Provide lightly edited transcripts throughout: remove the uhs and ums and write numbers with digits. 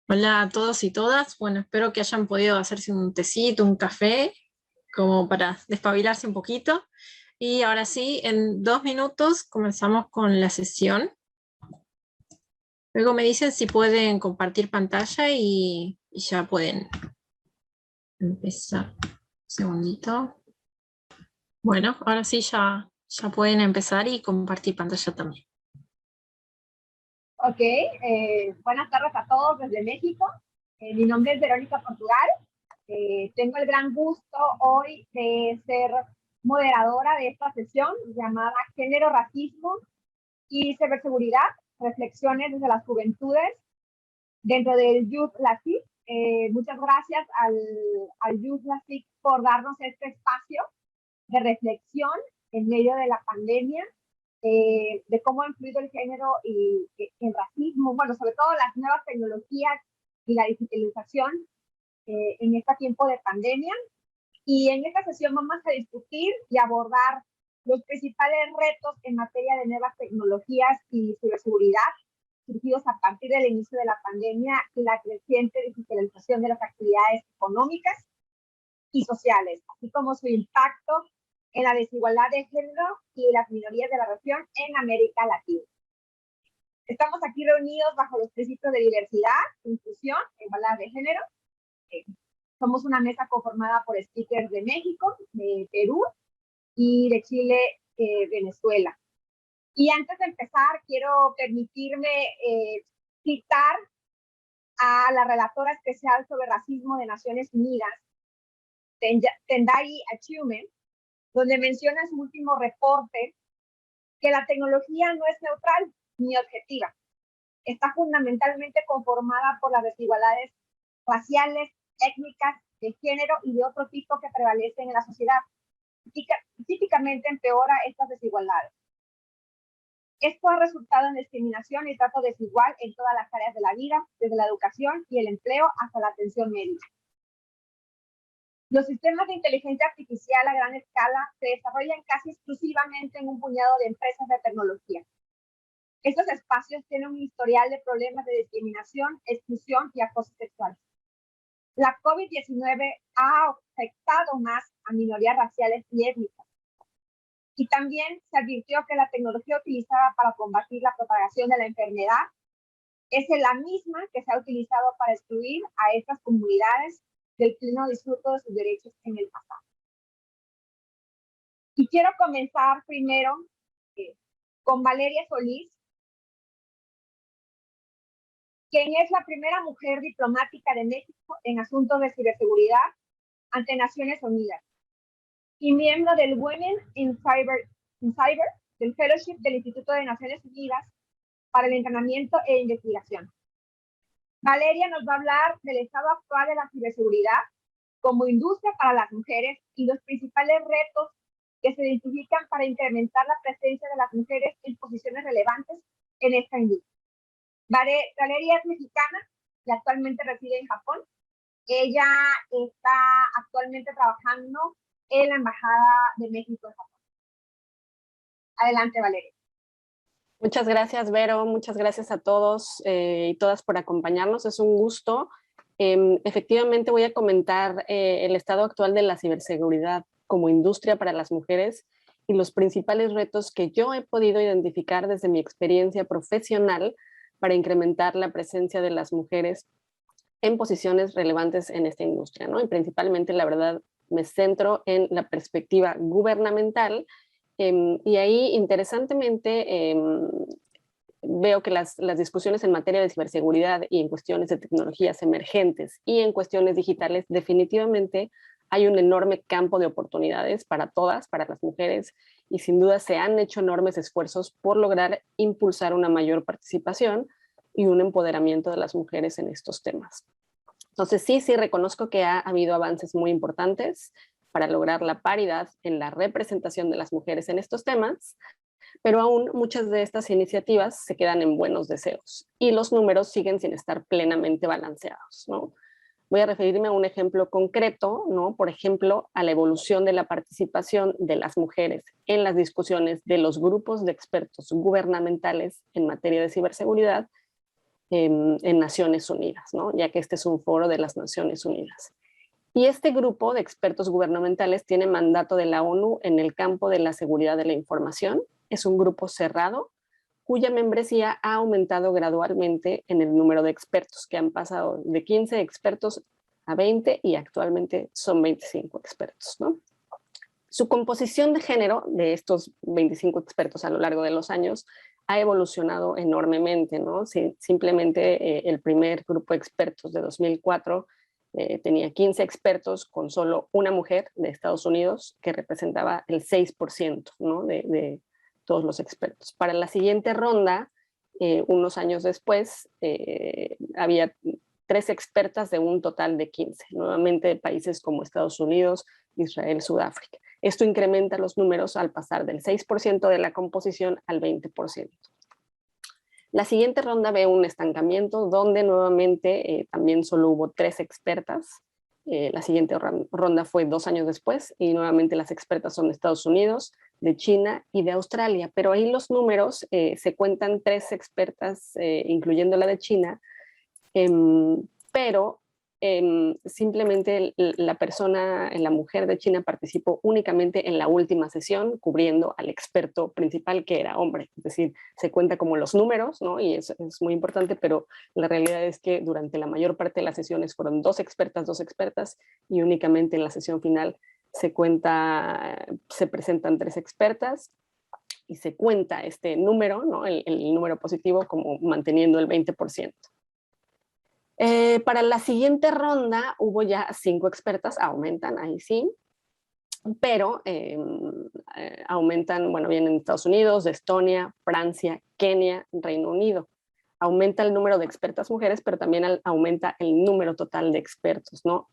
Hola a todos y todas. Bueno, espero que hayan podido hacerse un tecito, un café, como para despabilarse un poquito. Y ahora sí, en 2 minutos comenzamos con la sesión. Luego me dicen si pueden compartir pantalla y ya pueden empezar. Un segundito. Bueno, ahora sí ya pueden empezar y compartir pantalla también. Ok, buenas tardes a todos desde México. Mi nombre es Verónica Portugal. Tengo el gran gusto hoy de ser moderadora de esta sesión llamada Género, Racismo y Ciberseguridad, reflexiones desde las juventudes dentro del Youth LACIC. Muchas gracias al Youth LACIC por darnos este espacio de reflexión en medio de la pandemia, de cómo ha influido el género y el racismo, bueno, sobre todo las nuevas tecnologías y la digitalización en este tiempo de pandemia. Y en esta sesión vamos a discutir y abordar los principales retos en materia de nuevas tecnologías y ciberseguridad surgidos a partir del inicio de la pandemia y la creciente digitalización de las actividades económicas y sociales, así como su impacto en la desigualdad de género y las minorías de la región en América Latina. Estamos aquí reunidos bajo los principios de diversidad, inclusión, igualdad de género. Somos una mesa conformada por speakers de México, de Perú y de Chile, Venezuela. Y antes de empezar, quiero permitirme citar a la relatora especial sobre racismo de Naciones Unidas, Tendai Achiume, donde menciona en su último reporte que la tecnología no es neutral ni objetiva. Está fundamentalmente conformada por las desigualdades raciales, étnicas, de género y de otro tipo que prevalecen en la sociedad. Típicamente empeora estas desigualdades. Esto ha resultado en discriminación y trato desigual en todas las áreas de la vida, desde la educación y el empleo hasta la atención médica. Los sistemas de inteligencia artificial a gran escala se desarrollan casi exclusivamente en un puñado de empresas de tecnología. Estos espacios tienen un historial de problemas de discriminación, exclusión y acoso sexual. La COVID-19 ha afectado más a minorías raciales y étnicas. Y también se advirtió que la tecnología utilizada para combatir la propagación de la enfermedad es la misma que se ha utilizado para excluir a estas comunidades del pleno disfrute de sus derechos en el pasado. Y quiero comenzar primero con Valeria Solís, quien es la primera mujer diplomática de México en asuntos de ciberseguridad ante Naciones Unidas y miembro del Women in Cyber, del Fellowship del Instituto de Naciones Unidas para el Entrenamiento e Investigación. Valeria nos va a hablar del estado actual de la ciberseguridad como industria para las mujeres y los principales retos que se identifican para incrementar la presencia de las mujeres en posiciones relevantes en esta industria. Valeria es mexicana y actualmente reside en Japón. Ella está actualmente trabajando en la Embajada de México en Japón. Adelante, Valeria. Muchas gracias, Vero. Muchas gracias a todos y todas por acompañarnos. Es un gusto. Efectivamente, voy a comentar el estado actual de la ciberseguridad como industria para las mujeres y los principales retos que yo he podido identificar desde mi experiencia profesional para incrementar la presencia de las mujeres en posiciones relevantes en esta industria, ¿no? Y principalmente, la verdad, me centro en la perspectiva gubernamental. Y ahí, interesantemente, veo que las discusiones en materia de ciberseguridad y en cuestiones de tecnologías emergentes y en cuestiones digitales, definitivamente hay un enorme campo de oportunidades para todas, para las mujeres, y sin duda se han hecho enormes esfuerzos por lograr impulsar una mayor participación y un empoderamiento de las mujeres en estos temas. Entonces sí reconozco que ha habido avances muy importantes para lograr la paridad en la representación de las mujeres en estos temas, pero aún muchas de estas iniciativas se quedan en buenos deseos y los números siguen sin estar plenamente balanceados, ¿no? Voy a referirme a un ejemplo concreto, ¿no? Por ejemplo, a la evolución de la participación de las mujeres en las discusiones de los grupos de expertos gubernamentales en materia de ciberseguridad en Naciones Unidas, ¿no? Ya que este es un foro de las Naciones Unidas. Y este grupo de expertos gubernamentales tiene mandato de la ONU en el campo de la seguridad de la información. Es un grupo cerrado cuya membresía ha aumentado gradualmente en el número de expertos, que han pasado de 15 expertos a 20 y actualmente son 25 expertos, ¿no? Su composición de género de estos 25 expertos a lo largo de los años ha evolucionado enormemente, ¿no? Simplemente el primer grupo de expertos de 2004 tenía 15 expertos con solo una mujer de Estados Unidos que representaba el 6%, ¿no? de todos los expertos. Para la siguiente ronda, unos años después, había 3 expertas de un total de 15, nuevamente de países como Estados Unidos, Israel, Sudáfrica. Esto incrementa los números al pasar del 6% de la composición al 20%. La siguiente ronda ve un estancamiento donde nuevamente también solo hubo 3 expertas. La siguiente ronda fue 2 años después y nuevamente las expertas son de Estados Unidos, de China y de Australia, pero ahí los números se cuentan 3 expertas, incluyendo la de China, pero simplemente la mujer de China participó únicamente en la última sesión, cubriendo al experto principal, que era hombre. Es decir, se cuenta como los números, ¿no? Y es muy importante, pero la realidad es que durante la mayor parte de las sesiones fueron 2 expertas, y únicamente en la sesión final se presentan 3 expertas, y se cuenta este número, ¿no? el número positivo, como manteniendo el 20%. Para la siguiente ronda hubo ya 5 expertas, aumentan ahí sí, pero aumentan, bueno, vienen de Estados Unidos, de Estonia, Francia, Kenia, Reino Unido. Aumenta el número de expertas mujeres, pero también aumenta el número total de expertos, ¿no?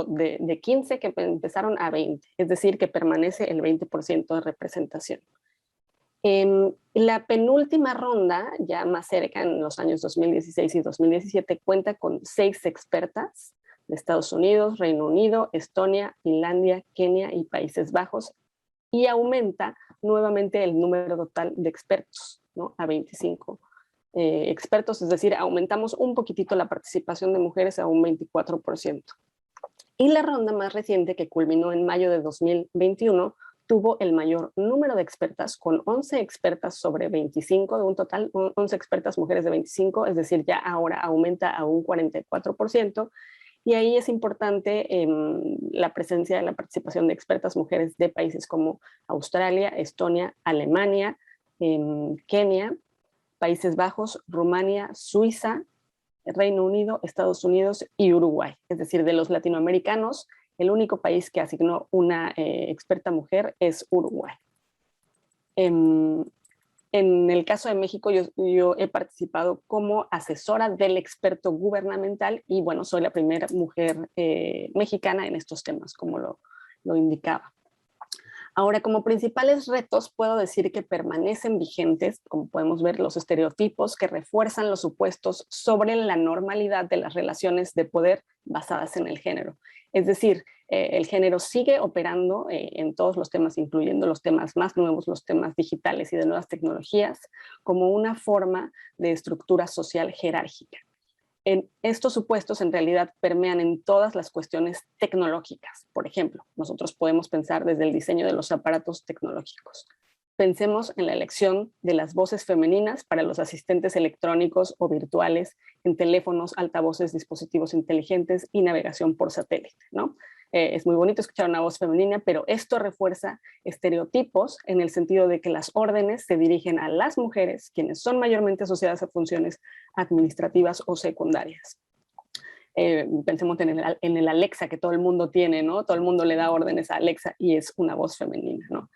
De 15 que empezaron a 20, es decir, que permanece el 20% de representación. La penúltima ronda, ya más cerca en los años 2016 y 2017, cuenta con 6 expertas de Estados Unidos, Reino Unido, Estonia, Finlandia, Kenia y Países Bajos, y aumenta nuevamente el número total de expertos, ¿no? A 25 expertos, es decir, aumentamos un poquitito la participación de mujeres a un 24%. Y la ronda más reciente, que culminó en mayo de 2021, tuvo el mayor número de expertas, con 11 expertas sobre 25, de un total, 11 expertas mujeres de 25, es decir, ya ahora aumenta a un 44%, y ahí es importante la presencia de la participación de expertas mujeres de países como Australia, Estonia, Alemania, Kenia, Países Bajos, Rumania, Suiza, Reino Unido, Estados Unidos y Uruguay. Es decir, de los latinoamericanos, el único país que asignó una experta mujer es Uruguay. En el caso de México, yo he participado como asesora del experto gubernamental y, bueno, soy la primera mujer mexicana en estos temas, como lo indicaba. Ahora, como principales retos, puedo decir que permanecen vigentes, como podemos ver, los estereotipos que refuerzan los supuestos sobre la normalidad de las relaciones de poder basadas en el género. Es decir, el género sigue operando en todos los temas, incluyendo los temas más nuevos, los temas digitales y de nuevas tecnologías, como una forma de estructura social jerárquica. Estos supuestos en realidad permean en todas las cuestiones tecnológicas. Por ejemplo, nosotros podemos pensar desde el diseño de los aparatos tecnológicos. Pensemos en la elección de las voces femeninas para los asistentes electrónicos o virtuales en teléfonos, altavoces, dispositivos inteligentes y navegación por satélite, ¿no? Es muy bonito escuchar una voz femenina, pero esto refuerza estereotipos en el sentido de que las órdenes se dirigen a las mujeres, quienes son mayormente asociadas a funciones administrativas o secundarias. Pensemos en el Alexa que todo el mundo tiene, ¿no? Todo el mundo le da órdenes a Alexa y es una voz femenina, ¿no?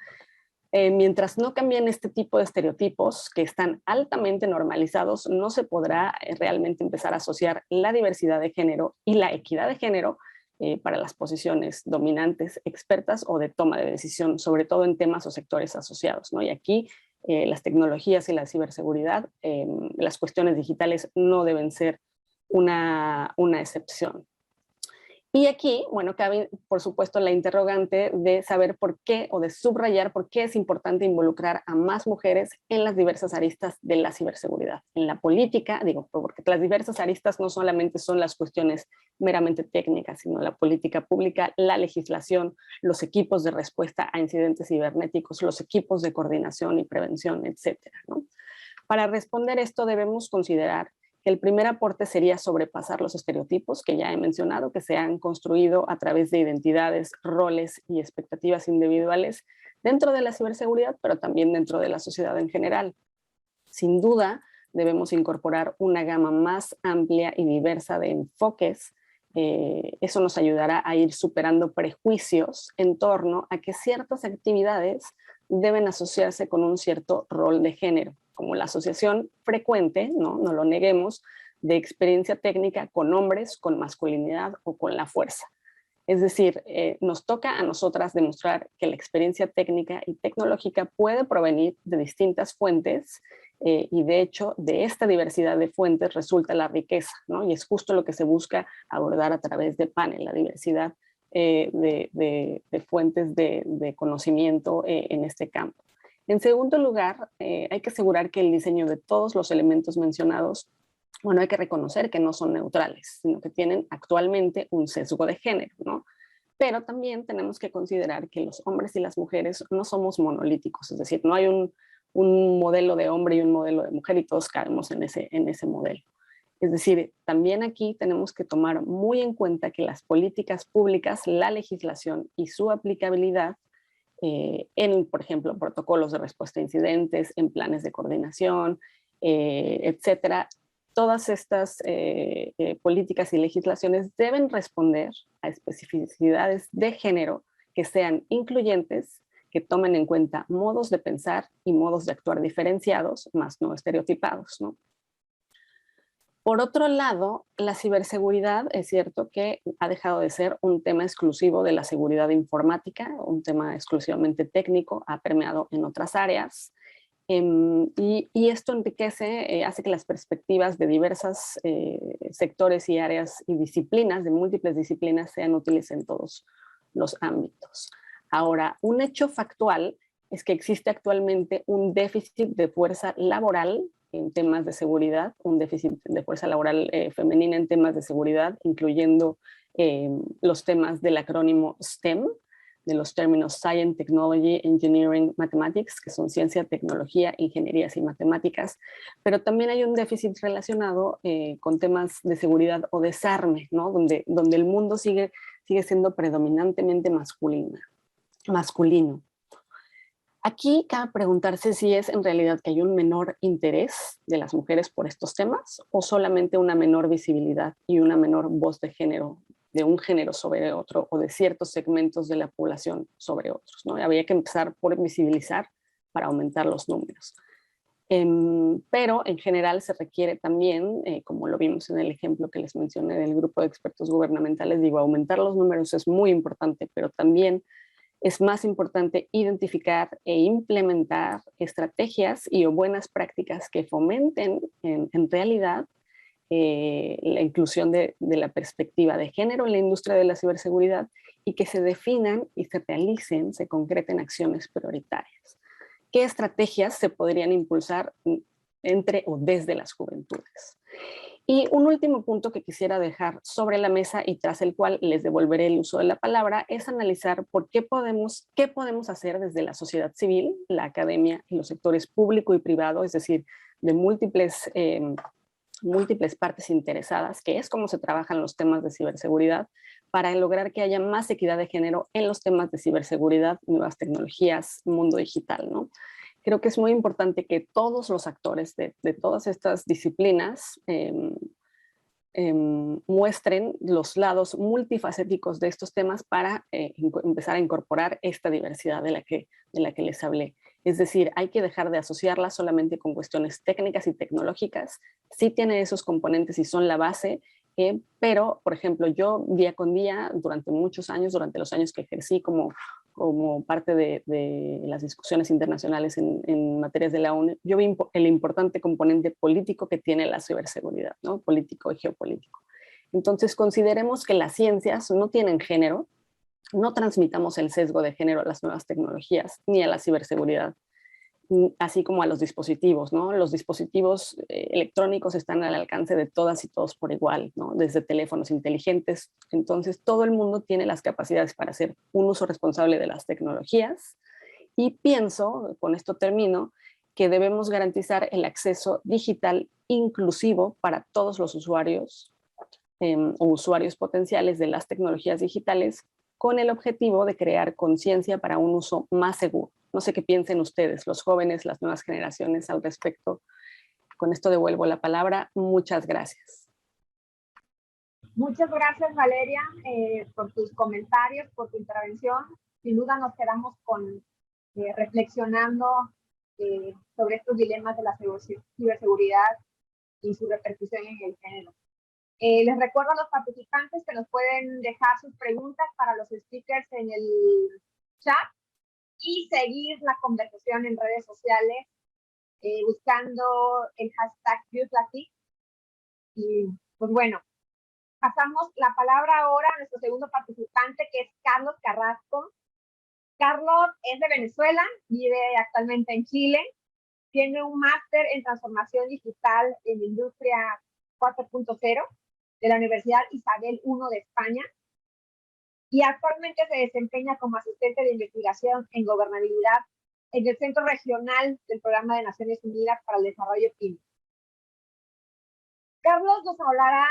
Mientras no cambien este tipo de estereotipos que están altamente normalizados, no se podrá realmente empezar a asociar la diversidad de género y la equidad de género para las posiciones dominantes, expertas o de toma de decisión, sobre todo en temas o sectores asociados, ¿no? Y aquí las tecnologías y la ciberseguridad, las cuestiones digitales no deben ser una excepción. Y aquí, bueno, cabe, por supuesto, la interrogante de saber por qué o de subrayar por qué es importante involucrar a más mujeres en las diversas aristas de la ciberseguridad. En la política, digo, porque las diversas aristas no solamente son las cuestiones meramente técnicas, sino la política pública, la legislación, los equipos de respuesta a incidentes cibernéticos, los equipos de coordinación y prevención, etcétera, ¿no? Para responder esto debemos considerar que el primer aporte sería sobrepasar los estereotipos que ya he mencionado, que se han construido a través de identidades, roles y expectativas individuales dentro de la ciberseguridad, pero también dentro de la sociedad en general. Sin duda, debemos incorporar una gama más amplia y diversa de enfoques. Eso nos ayudará a ir superando prejuicios en torno a que ciertas actividades deben asociarse con un cierto rol de género, como la asociación frecuente, no lo neguemos, de experiencia técnica con hombres, con masculinidad o con la fuerza. Es decir, nos toca a nosotras demostrar que la experiencia técnica y tecnológica puede provenir de distintas fuentes y de hecho de esta diversidad de fuentes resulta la riqueza, ¿no? Y es justo lo que se busca abordar a través de panel, la diversidad de fuentes de conocimiento en este campo. En segundo lugar, hay que asegurar que el diseño de todos los elementos mencionados, bueno, hay que reconocer que no son neutrales, sino que tienen actualmente un sesgo de género, ¿no? Pero también tenemos que considerar que los hombres y las mujeres no somos monolíticos, es decir, no hay un modelo de hombre y un modelo de mujer y todos caemos en ese modelo. Es decir, también aquí tenemos que tomar muy en cuenta que las políticas públicas, la legislación y su aplicabilidad en, por ejemplo, protocolos de respuesta a incidentes, en planes de coordinación, etcétera. Todas estas políticas y legislaciones deben responder a especificidades de género que sean incluyentes, que tomen en cuenta modos de pensar y modos de actuar diferenciados, más no estereotipados, ¿no? Por otro lado, la ciberseguridad es cierto que ha dejado de ser un tema exclusivo de la seguridad informática, un tema exclusivamente técnico, ha permeado en otras áreas. Y esto enriquece, hace que las perspectivas de diversos sectores y áreas y disciplinas, de múltiples disciplinas, sean útiles en todos los ámbitos. Ahora, un hecho factual es que existe actualmente un déficit de fuerza laboral en temas de seguridad, un déficit de fuerza laboral femenina en temas de seguridad, incluyendo los temas del acrónimo STEM, de los términos Science, Technology, Engineering, Mathematics, que son ciencia, tecnología, ingenierías y matemáticas, pero también hay un déficit relacionado con temas de seguridad o desarme, ¿no? donde el mundo sigue siendo predominantemente masculino. Aquí cabe preguntarse si es en realidad que hay un menor interés de las mujeres por estos temas o solamente una menor visibilidad y una menor voz de género, de un género sobre otro o de ciertos segmentos de la población sobre otros, ¿no? Habría que empezar por visibilizar para aumentar los números. Pero en general se requiere también, como lo vimos en el ejemplo que les mencioné del grupo de expertos gubernamentales, digo, aumentar los números es muy importante, pero también es más importante identificar e implementar estrategias y o buenas prácticas que fomenten en realidad la inclusión de la perspectiva de género en la industria de la ciberseguridad y que se definan y se realicen, se concreten acciones prioritarias. ¿Qué estrategias se podrían impulsar entre o desde las juventudes? Y un último punto que quisiera dejar sobre la mesa y tras el cual les devolveré el uso de la palabra es analizar qué podemos hacer desde la sociedad civil, la academia y los sectores público y privado, es decir, de múltiples partes interesadas, que es cómo se trabajan los temas de ciberseguridad, para lograr que haya más equidad de género en los temas de ciberseguridad, nuevas tecnologías, mundo digital, ¿no? Creo que es muy importante que todos los actores de todas estas disciplinas muestren los lados multifacéticos de estos temas para empezar a incorporar esta diversidad de la que les hablé. Es decir, hay que dejar de asociarla solamente con cuestiones técnicas y tecnológicas. Sí tiene esos componentes y son la base, pero, por ejemplo, yo día con día, durante muchos años, durante los años que ejercí como parte de las discusiones internacionales en materias de la ONU, yo vi el importante componente político que tiene la ciberseguridad, ¿no? Político y geopolítico. Entonces, consideremos que las ciencias no tienen género, no transmitamos el sesgo de género a las nuevas tecnologías ni a la ciberseguridad, así como a los dispositivos, ¿no? Los dispositivos electrónicos están al alcance de todas y todos por igual, ¿no? Desde teléfonos inteligentes. Entonces, todo el mundo tiene las capacidades para hacer un uso responsable de las tecnologías y pienso, con esto termino, que debemos garantizar el acceso digital inclusivo para todos los usuarios o usuarios potenciales de las tecnologías digitales con el objetivo de crear conciencia para un uso más seguro. No sé qué piensen ustedes, los jóvenes, las nuevas generaciones al respecto. Con esto devuelvo la palabra. Muchas gracias. Muchas gracias, Valeria, por tus comentarios, por tu intervención. Sin duda nos quedamos reflexionando sobre estos dilemas de la ciberseguridad y su repercusión en el género. Les recuerdo a los participantes que nos pueden dejar sus preguntas para los speakers en el chat y seguir la conversación en redes sociales buscando el hashtag YouthLatic. Y pues bueno, pasamos la palabra ahora a nuestro segundo participante, que es Carlos Carrasco. Carlos es de Venezuela, vive actualmente en Chile, tiene un máster en transformación digital en industria 4.0 de la Universidad Isabel I de España y actualmente se desempeña como asistente de investigación en gobernabilidad en el Centro Regional del Programa de Naciones Unidas para el Desarrollo PYME. Carlos nos hablará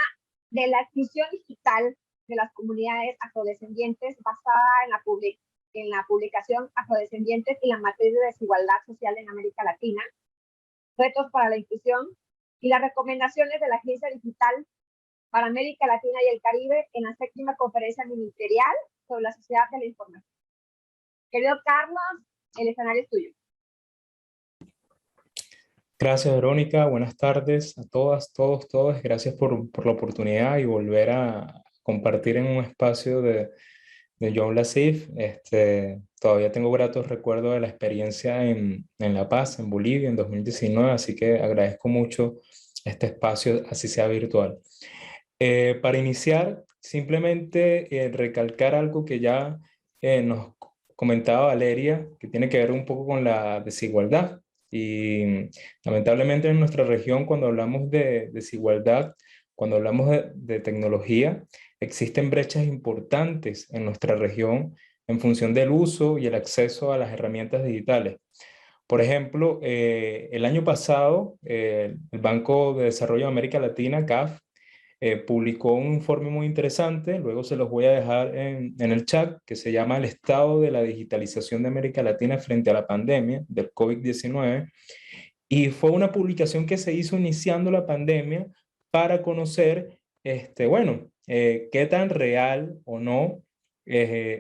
de la inclusión digital de las comunidades afrodescendientes basada en la publicación Afrodescendientes y la matriz de desigualdad social en América Latina, retos para la inclusión y las recomendaciones de la Agencia Digital para América Latina y el Caribe en la 7ª Conferencia Ministerial sobre la Sociedad de la Información. Querido Carlos, el escenario es tuyo. Gracias, Verónica. Buenas tardes a todas, todos, todos. Gracias por la oportunidad y volver a compartir en un espacio de Young Lasif. Todavía tengo gratos recuerdos de la experiencia en La Paz, en Bolivia, en 2019, así que agradezco mucho este espacio, así sea virtual. Para iniciar, simplemente recalcar algo que ya nos comentaba Valeria, que tiene que ver un poco con la desigualdad. Y lamentablemente en nuestra región, cuando hablamos de desigualdad, cuando hablamos de tecnología, existen brechas importantes en nuestra región en función del uso y el acceso a las herramientas digitales. Por ejemplo, el año pasado, el Banco de Desarrollo de América Latina, CAF, publicó un informe muy interesante, luego se los voy a dejar en el chat, que se llama El estado de la digitalización de América Latina frente a la pandemia del COVID-19, y fue una publicación que se hizo iniciando la pandemia para conocer, qué tan real o no,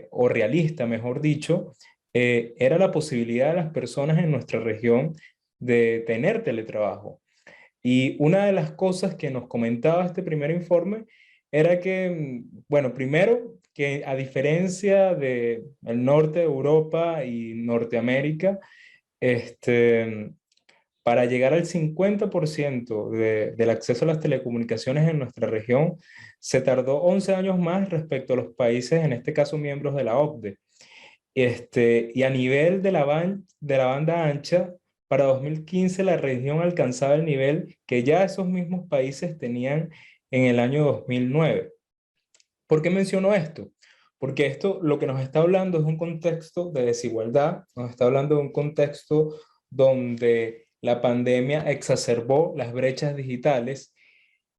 o realista, mejor dicho, era la posibilidad de las personas en nuestra región de tener teletrabajo. Y una de las cosas que nos comentaba este primer informe era que, bueno, primero, que a diferencia del norte de Europa y Norteamérica, para llegar al 50% del acceso a las telecomunicaciones en nuestra región, se tardó 11 años más respecto a los países, en este caso miembros de la OCDE. Y a nivel de la banda ancha, para 2015 la región alcanzaba el nivel que ya esos mismos países tenían en el año 2009. ¿Por qué menciono esto? Porque esto lo que nos está hablando es un contexto de desigualdad, nos está hablando de un contexto donde la pandemia exacerbó las brechas digitales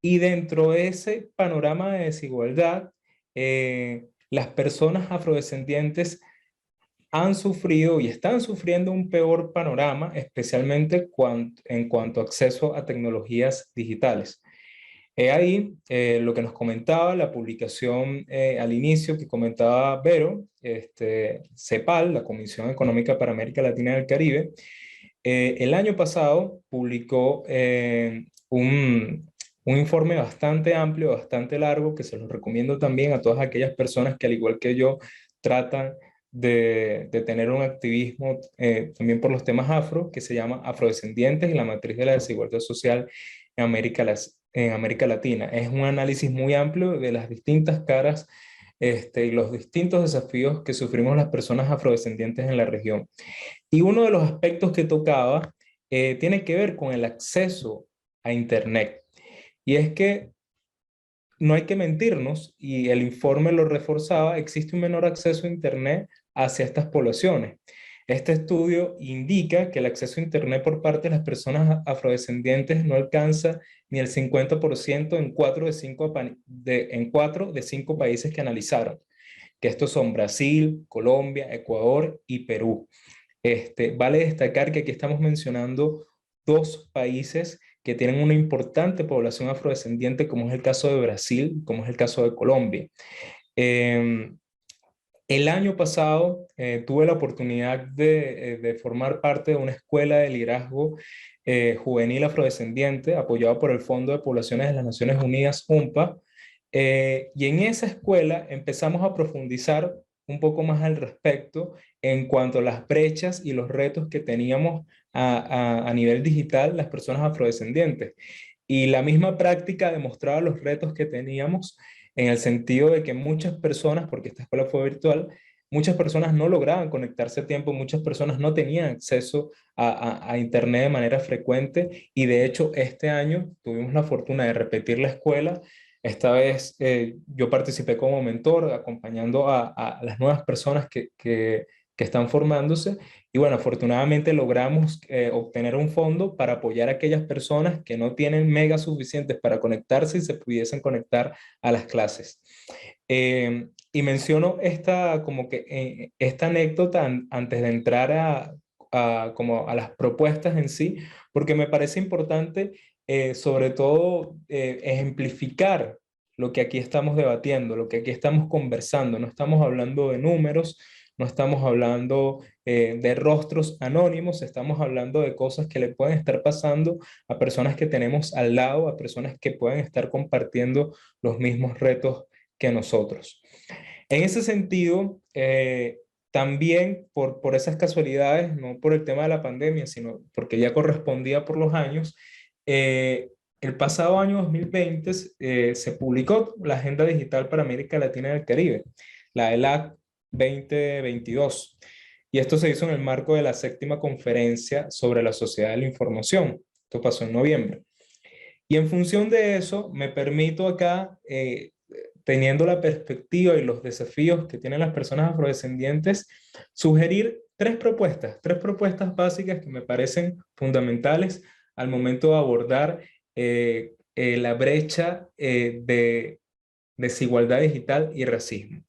y dentro de ese panorama de desigualdad, las personas afrodescendientes han sufrido y están sufriendo un peor panorama, especialmente en cuanto a acceso a tecnologías digitales. Ahí lo que nos comentaba la publicación al inicio que comentaba Vero, CEPAL, la Comisión Económica para América Latina y el Caribe, el año pasado publicó un informe bastante amplio, bastante largo, que se los recomiendo también a todas aquellas personas que al igual que yo tratan de tener un activismo también por los temas afro, que se llama Afrodescendientes y la matriz de la desigualdad social en América en América Latina. Es un análisis muy amplio de las distintas caras y los distintos desafíos que sufrimos las personas afrodescendientes en la región. Y uno de los aspectos que tocaba tiene que ver con el acceso a Internet. Y es que no hay que mentirnos, y el informe lo reforzaba, existe un menor acceso a Internet hacia estas poblaciones. Este estudio indica que el acceso a Internet por parte de las personas afrodescendientes no alcanza ni el 50% en 4 de 5 países que analizaron, que estos son Brasil, Colombia, Ecuador y Perú. Vale destacar que aquí estamos mencionando 2 países que tienen una importante población afrodescendiente, como es el caso de Brasil, como es el caso de Colombia. El año pasado tuve la oportunidad de formar parte de una escuela de liderazgo juvenil afrodescendiente, apoyado por el Fondo de Poblaciones de las Naciones Unidas, UNPA, y en esa escuela empezamos a profundizar un poco más al respecto en cuanto a las brechas y los retos que teníamos a nivel digital las personas afrodescendientes. Y la misma práctica demostraba los retos que teníamos en el sentido de que muchas personas, porque esta escuela fue virtual, muchas personas no lograban conectarse a tiempo, muchas personas no tenían acceso a Internet de manera frecuente, y de hecho este año tuvimos la fortuna de repetir la escuela. Esta vez yo participé como mentor, acompañando a las nuevas personas que están formándose, y bueno, afortunadamente logramos obtener un fondo para apoyar a aquellas personas que no tienen megas suficientes para conectarse y se pudiesen conectar a las clases. Y menciono esta anécdota antes de entrar como a las propuestas en sí, porque me parece importante sobre todo ejemplificar lo que aquí estamos debatiendo, lo que aquí estamos conversando. No estamos hablando de números, no estamos hablando de rostros anónimos, estamos hablando de cosas que le pueden estar pasando a personas que tenemos al lado, a personas que pueden estar compartiendo los mismos retos que nosotros. En ese sentido, también por esas casualidades, no por el tema de la pandemia, sino porque ya correspondía por los años, el pasado año 2020 se publicó la Agenda Digital para América Latina y el Caribe, la ELAC 2022. Y esto se hizo en el marco de la 7ª conferencia sobre la sociedad de la información. Esto pasó en noviembre. Y en función de eso, me permito acá, teniendo la perspectiva y los desafíos que tienen las personas afrodescendientes, sugerir 3 propuestas básicas que me parecen fundamentales al momento de abordar la brecha de desigualdad digital y racismo.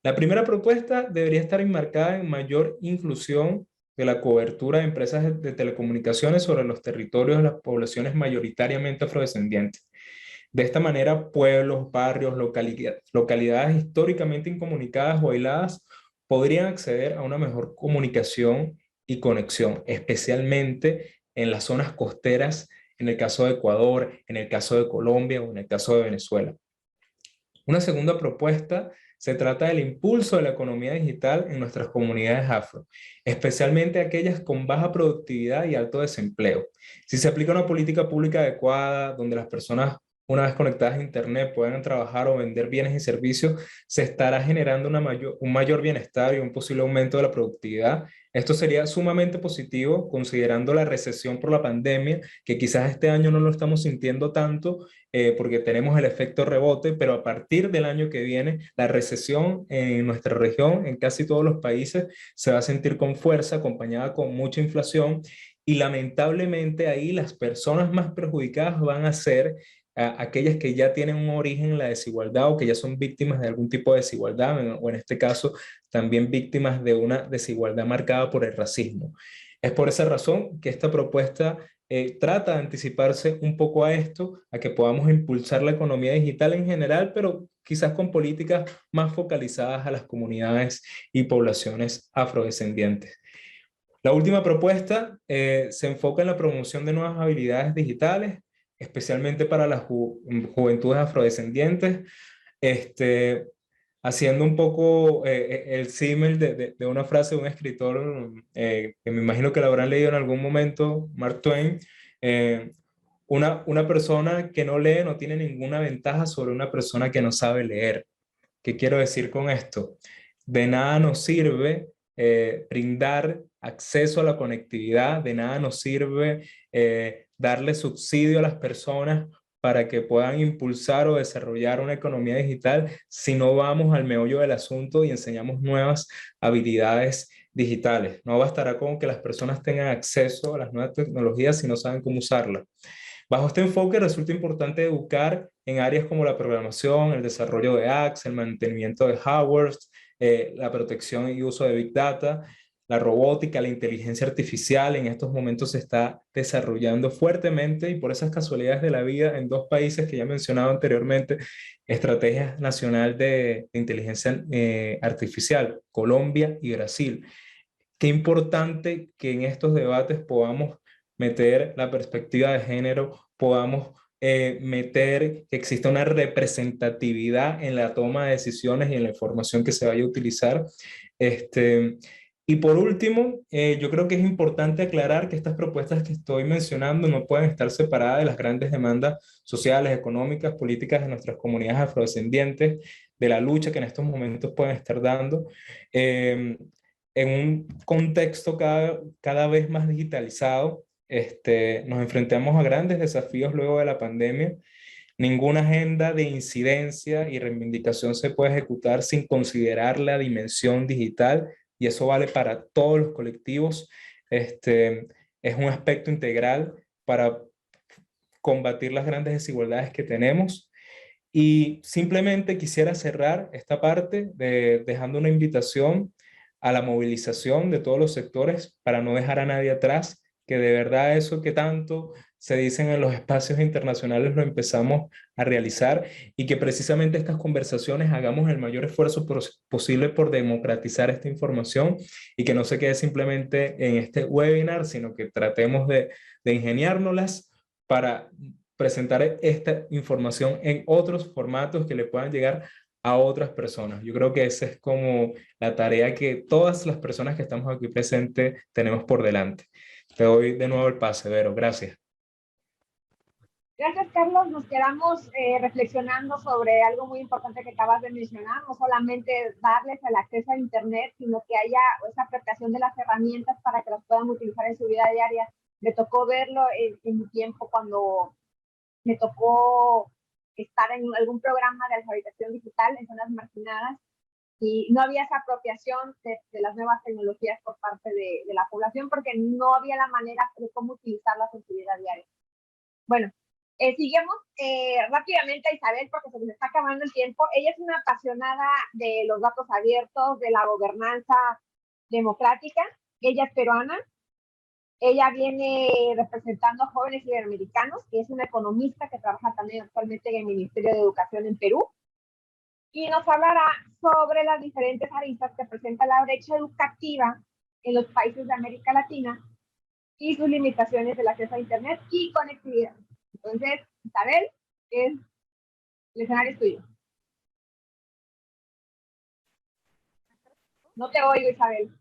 La primera propuesta debería estar enmarcada en mayor inclusión de la cobertura de empresas de telecomunicaciones sobre los territorios de las poblaciones mayoritariamente afrodescendientes. De esta manera, pueblos, barrios, localidades históricamente incomunicadas o aisladas podrían acceder a una mejor comunicación y conexión, especialmente en las zonas costeras, en el caso de Ecuador, en el caso de Colombia o en el caso de Venezuela. Una segunda propuesta se trata del impulso de la economía digital en nuestras comunidades afro, especialmente aquellas con baja productividad y alto desempleo. Si se aplica una política pública adecuada, donde las personas, una vez conectadas a Internet, puedan trabajar o vender bienes y servicios, se estará generando un mayor bienestar y un posible aumento de la productividad. Esto sería sumamente positivo, considerando la recesión por la pandemia, que quizás este año no lo estamos sintiendo tanto, porque tenemos el efecto rebote, pero a partir del año que viene, la recesión en nuestra región, en casi todos los países, se va a sentir con fuerza, acompañada con mucha inflación, y lamentablemente ahí las personas más perjudicadas van a ser aquellas que ya tienen un origen en la desigualdad o que ya son víctimas de algún tipo de desigualdad, o en este caso también víctimas de una desigualdad marcada por el racismo. Es por esa razón que esta propuesta trata de anticiparse un poco a esto, a que podamos impulsar la economía digital en general, pero quizás con políticas más focalizadas a las comunidades y poblaciones afrodescendientes. La última propuesta se enfoca en la promoción de nuevas habilidades digitales, especialmente para las juventudes afrodescendientes, haciendo un poco el símil de una frase de un escritor que me imagino que la habrán leído en algún momento, Mark Twain, una persona que no lee no tiene ninguna ventaja sobre una persona que no sabe leer. ¿Qué quiero decir con esto? De nada nos sirve brindar acceso a la conectividad, de nada nos sirve darle subsidio a las personas para que puedan impulsar o desarrollar una economía digital si no vamos al meollo del asunto y enseñamos nuevas habilidades digitales. No bastará con que las personas tengan acceso a las nuevas tecnologías si no saben cómo usarlas. Bajo este enfoque resulta importante educar en áreas como la programación, el desarrollo de apps, el mantenimiento de hardware, la protección y uso de Big Data, la robótica, la inteligencia artificial. En estos momentos se está desarrollando fuertemente y por esas casualidades de la vida en dos países que ya he mencionado anteriormente, estrategia nacional de inteligencia artificial, Colombia y Brasil. Qué importante que en estos debates podamos meter la perspectiva de género, podamos meter que exista una representatividad en la toma de decisiones y en la información que se vaya a utilizar. Y por último, yo creo que es importante aclarar que estas propuestas que estoy mencionando no pueden estar separadas de las grandes demandas sociales, económicas, políticas de nuestras comunidades afrodescendientes, de la lucha que en estos momentos pueden estar dando. En un contexto cada vez más digitalizado, nos enfrentamos a grandes desafíos luego de la pandemia. Ninguna agenda de incidencia y reivindicación se puede ejecutar sin considerar la dimensión digital, y eso vale para todos los colectivos. Es un aspecto integral para combatir las grandes desigualdades que tenemos. Y simplemente quisiera cerrar esta parte dejando una invitación a la movilización de todos los sectores para no dejar a nadie atrás, que de verdad eso que tanto se dicen en los espacios internacionales lo empezamos a realizar, y que precisamente estas conversaciones hagamos el mayor esfuerzo posible por democratizar esta información y que no se quede simplemente en este webinar, sino que tratemos de ingeniárnoslas para presentar esta información en otros formatos que le puedan llegar a otras personas. Yo creo que esa es como la tarea que todas las personas que estamos aquí presentes tenemos por delante. Te doy de nuevo el pase, Vero. Gracias. Gracias, Carlos. Nos quedamos reflexionando sobre algo muy importante que acabas de mencionar, no solamente darles el acceso a Internet, sino que haya esa aplicación de las herramientas para que las puedan utilizar en su vida diaria. Me tocó verlo en mi tiempo cuando me tocó estar en algún programa de alfabetización digital en zonas marginadas y no había esa apropiación de las nuevas tecnologías por parte de la población porque no había la manera de cómo utilizarlas en su vida diaria. Bueno, seguimos rápidamente a Isabel porque se nos está acabando el tiempo. Ella es una apasionada de los datos abiertos, de la gobernanza democrática. Ella es peruana. Ella viene representando a Jóvenes Iberoamericanos, que es una economista que trabaja también actualmente en el Ministerio de Educación en Perú. Y nos hablará sobre las diferentes aristas que presenta la brecha educativa en los países de América Latina y sus limitaciones del acceso a Internet y conectividad. Entonces, Isabel, el escenario es tuyo. No te oigo, Isabel.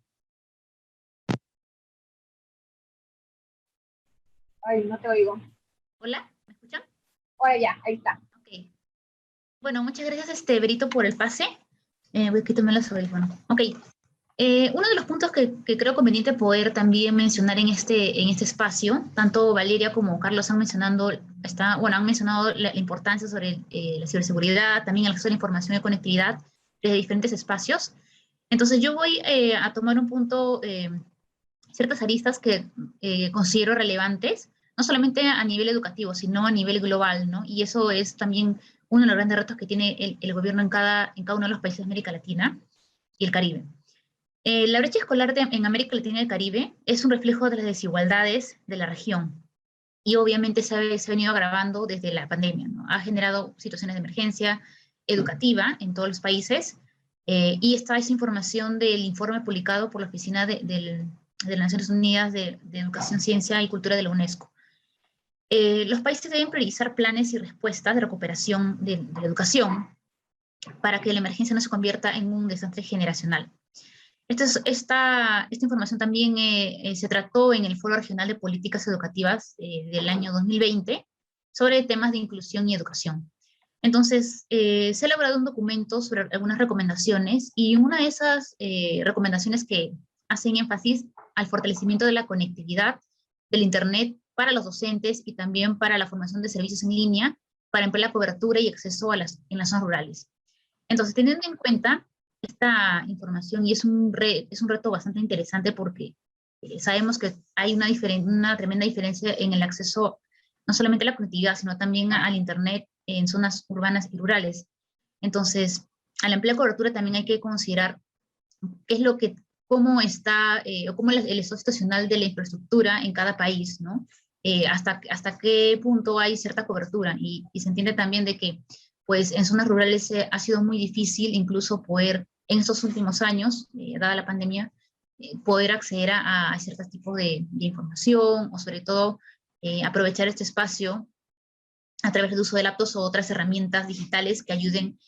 Ay, no te oigo. Hola, ¿me escuchan? Oye, ya, ahí está. Ok. Bueno, muchas gracias, Berito, por el pase. Voy a quitarme los audífonos. Ok. Uno de los puntos que creo conveniente poder también mencionar en este espacio, tanto Valeria como Carlos han mencionado, han mencionado la importancia sobre la ciberseguridad, también el acceso a la información y conectividad desde diferentes espacios. Entonces yo voy a tomar un punto, ciertas aristas que considero relevantes, no solamente a nivel educativo, sino a nivel global, ¿no? Y eso es también uno de los grandes retos que tiene el gobierno en cada uno de los países de América Latina y el Caribe. La brecha escolar en América Latina y el Caribe es un reflejo de las desigualdades de la región y obviamente se ha venido agravando desde la pandemia, ¿no? Ha generado situaciones de emergencia educativa en todos los países y esta es información del informe publicado por la Oficina de las Naciones Unidas de Educación, Ciencia y Cultura de la UNESCO. Los países deben priorizar planes y respuestas de recuperación de la educación para que la emergencia no se convierta en un desastre generacional. Esta información también se trató en el Foro Regional de Políticas Educativas del año 2020, sobre temas de inclusión y educación. Entonces, se ha elaborado un documento sobre algunas recomendaciones, y una de esas recomendaciones que hacen énfasis al fortalecimiento de la conectividad del Internet para los docentes y también para la formación de servicios en línea para ampliar la cobertura y acceso en las zonas rurales. Entonces, teniendo en cuenta esta información, y es un reto bastante interesante porque sabemos que hay una tremenda diferencia en el acceso no solamente a la conectividad, sino también al Internet en zonas urbanas y rurales. Entonces, al ampliar cobertura también hay que considerar qué es lo que, cómo está, o cómo el estado situacional de la infraestructura en cada país, ¿no? Hasta qué punto hay cierta cobertura, y se entiende también de que, pues, en zonas rurales ha sido muy difícil incluso poder, en estos últimos años, dada la pandemia, poder acceder a ciertos tipos de información, o sobre todo aprovechar este espacio a través del uso de laptops o otras herramientas digitales que ayuden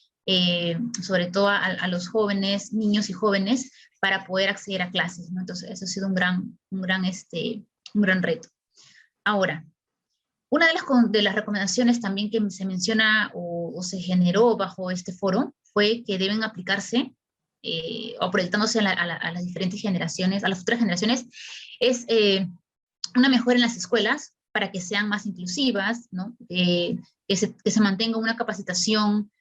sobre todo a los jóvenes, niños y jóvenes, para poder acceder a clases, ¿no? Entonces, eso ha sido un gran reto. Ahora, una de las recomendaciones también que se menciona o se generó bajo este foro fue que deben aplicarse, o proyectándose a las diferentes generaciones, a las futuras generaciones, es una mejora en las escuelas para que sean más inclusivas, ¿no? Que se mantenga una capacitación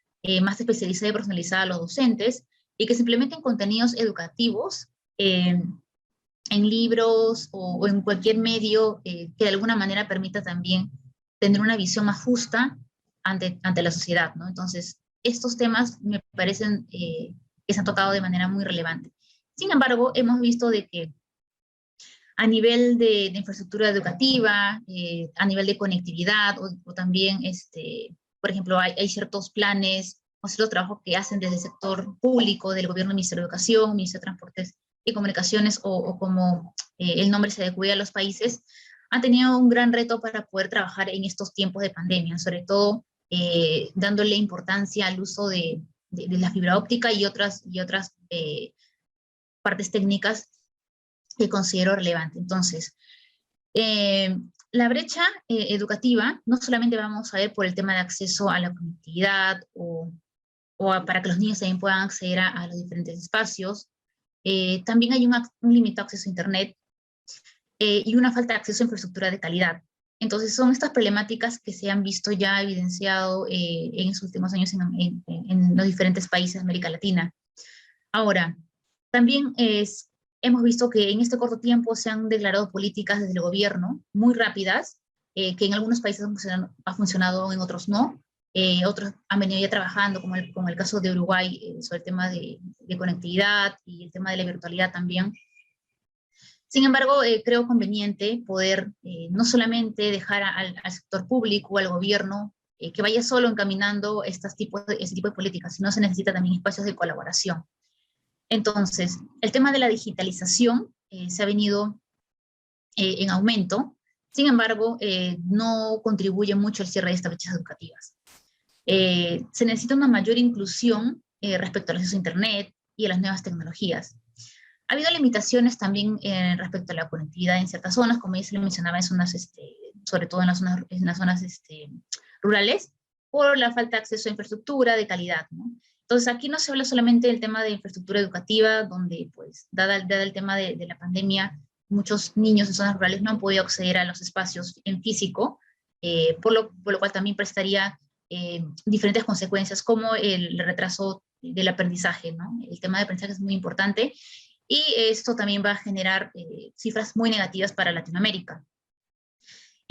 más especializada y personalizada a los docentes, y que se implementen contenidos educativos en libros o en cualquier medio que de alguna manera permita también tener una visión más justa ante la sociedad, ¿no? Entonces, estos temas me parecen que se han tocado de manera muy relevante. Sin embargo, hemos visto de que a nivel de infraestructura educativa, a nivel de conectividad, o también, por ejemplo, hay ciertos planes o ciertos trabajos que hacen desde el sector público, del gobierno, Ministerio de Educación, Ministerio de Transportes y Comunicaciones, o como el nombre se adecue a los países, han tenido un gran reto para poder trabajar en estos tiempos de pandemia, sobre todo dándole importancia al uso de la fibra óptica y otras partes técnicas que considero relevante. Entonces, la brecha educativa no solamente vamos a ver por el tema de acceso a la conectividad o para que los niños también puedan acceder a los diferentes espacios. También hay un limitado acceso a Internet y una falta de acceso a infraestructura de calidad. Entonces, son estas problemáticas que se han visto ya evidenciado en los últimos años en los diferentes países de América Latina. Ahora, también hemos visto que en este corto tiempo se han declarado políticas desde el gobierno muy rápidas, que en algunos países ha funcionado, en otros no. Otros han venido ya trabajando, como el caso de Uruguay, sobre el tema de conectividad y el tema de la virtualidad también. Sin embargo, creo conveniente poder no solamente dejar al sector público o al gobierno que vaya solo encaminando este tipo de políticas, sino se necesita también espacios de colaboración. Entonces, el tema de la digitalización se ha venido en aumento. Sin embargo, no contribuye mucho al cierre de estas brechas educativas. Se necesita una mayor inclusión respecto al acceso a Internet y a las nuevas tecnologías. Ha habido limitaciones también respecto a la conectividad en ciertas zonas, como ya se le mencionaba, en zonas, sobre todo en las zonas rurales, por la falta de acceso a infraestructura de calidad, ¿no? Entonces, aquí no se habla solamente del tema de infraestructura educativa, donde, pues, dada el tema de la pandemia, muchos niños en zonas rurales no han podido acceder a los espacios en físico, por lo cual también prestaría diferentes consecuencias, como el retraso del aprendizaje, ¿no? El tema de aprendizaje es muy importante, y esto también va a generar cifras muy negativas para Latinoamérica.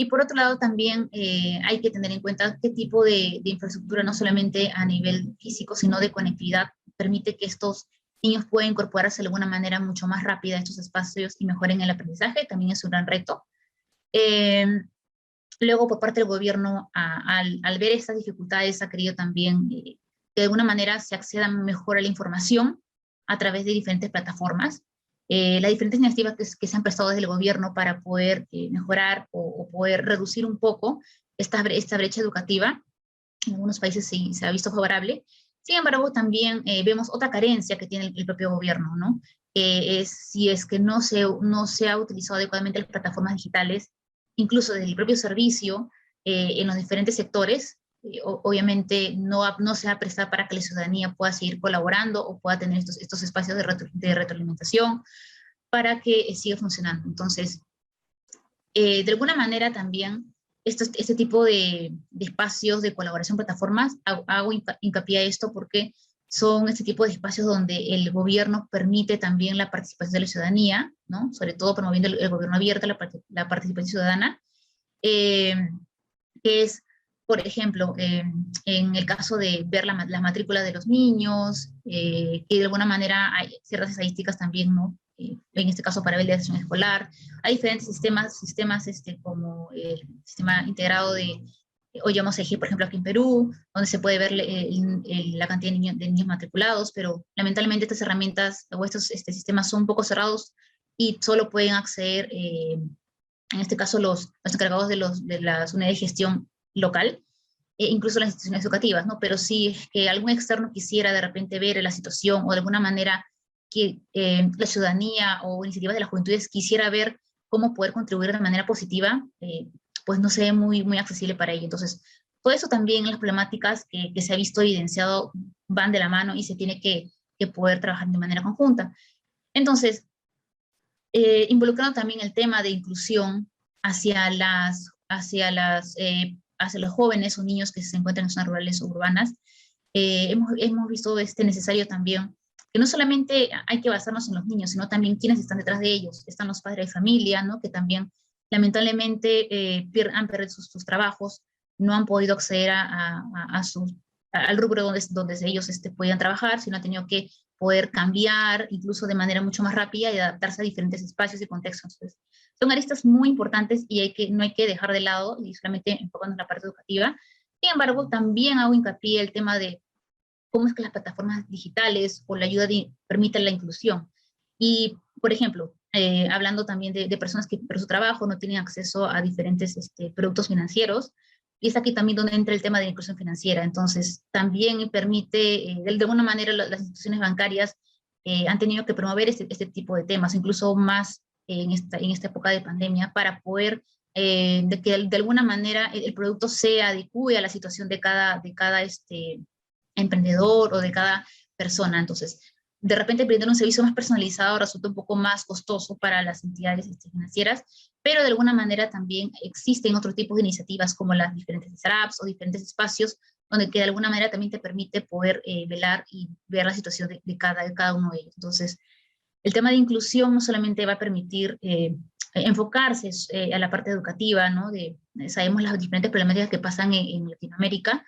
Y por otro lado también hay que tener en cuenta qué tipo de infraestructura, no solamente a nivel físico, sino de conectividad, permite que estos niños puedan incorporarse de alguna manera mucho más rápida a estos espacios y mejoren el aprendizaje. También es un gran reto. Luego, por parte del gobierno, al ver estas dificultades, ha querido también que de alguna manera se acceda mejor a la información a través de diferentes plataformas. Las diferentes iniciativas que se han prestado desde el gobierno para poder mejorar o poder reducir un poco esta brecha educativa, en algunos países sí se ha visto favorable. Sin embargo, también vemos otra carencia que tiene el propio gobierno, ¿no? Si es que no se ha utilizado adecuadamente las plataformas digitales, incluso desde el propio servicio, en los diferentes sectores, obviamente no se va a prestar para que la ciudadanía pueda seguir colaborando o pueda tener estos espacios de retroalimentación para que siga funcionando. Entonces, de alguna manera también este tipo de espacios de colaboración, plataformas, hago hincapié a esto porque son este tipo de espacios donde el gobierno permite también la participación de la ciudadanía, ¿no? Sobre todo promoviendo el gobierno abierto, la participación ciudadana, que es, por ejemplo, en el caso de ver la matrícula de los niños, que de alguna manera hay ciertas estadísticas también, ¿no? En este caso para validación escolar. Hay diferentes sistemas como el sistema integrado de, hoy llamamos EGI, por ejemplo, aquí en Perú, donde se puede ver la cantidad de niños matriculados, pero lamentablemente estas herramientas o estos sistemas son un poco cerrados y solo pueden acceder, en este caso, los encargados de las unidades de gestión local, incluso las instituciones educativas, ¿no? Pero si es que algún externo quisiera de repente ver la situación o de alguna manera que la ciudadanía o iniciativas de las juventudes quisiera ver cómo poder contribuir de manera positiva, pues no se ve muy accesible para ello. Entonces, todo eso también, las problemáticas que se ha visto evidenciado van de la mano y se tiene que poder trabajar de manera conjunta. Entonces, involucrando también el tema de inclusión hacia los jóvenes o niños que se encuentran en zonas rurales o urbanas, hemos visto necesario también que no solamente hay que basarnos en los niños, sino también quienes están detrás de ellos. Están los padres de familia, ¿no? Que también lamentablemente han perdido sus trabajos, no han podido acceder al rubro donde ellos podían trabajar, sino han tenido que poder cambiar incluso de manera mucho más rápida y adaptarse a diferentes espacios y contextos. Entonces, son aristas muy importantes y no hay que dejar de lado y solamente enfocando en la parte educativa. Sin embargo, también hago hincapié el tema de cómo es que las plataformas digitales o la ayuda permiten la inclusión. Y, por ejemplo, hablando también de personas que por su trabajo no tienen acceso a diferentes productos financieros, y es aquí también donde entra el tema de la inclusión financiera. Entonces, también permite, de alguna manera, las instituciones bancarias han tenido que promover este tipo de temas, incluso más en esta época de pandemia, para poder de que de alguna manera el producto se adecue a la situación de cada emprendedor o de cada persona. Entonces, de repente brindar un servicio más personalizado resulta un poco más costoso para las entidades financieras, pero de alguna manera también existen otros tipos de iniciativas como las diferentes startups o diferentes espacios donde que de alguna manera también te permite poder velar y ver la situación de cada uno de ellos. Entonces, el tema de inclusión no solamente va a permitir enfocarse a la parte educativa, ¿no? Sabemos las diferentes problemáticas que pasan en Latinoamérica.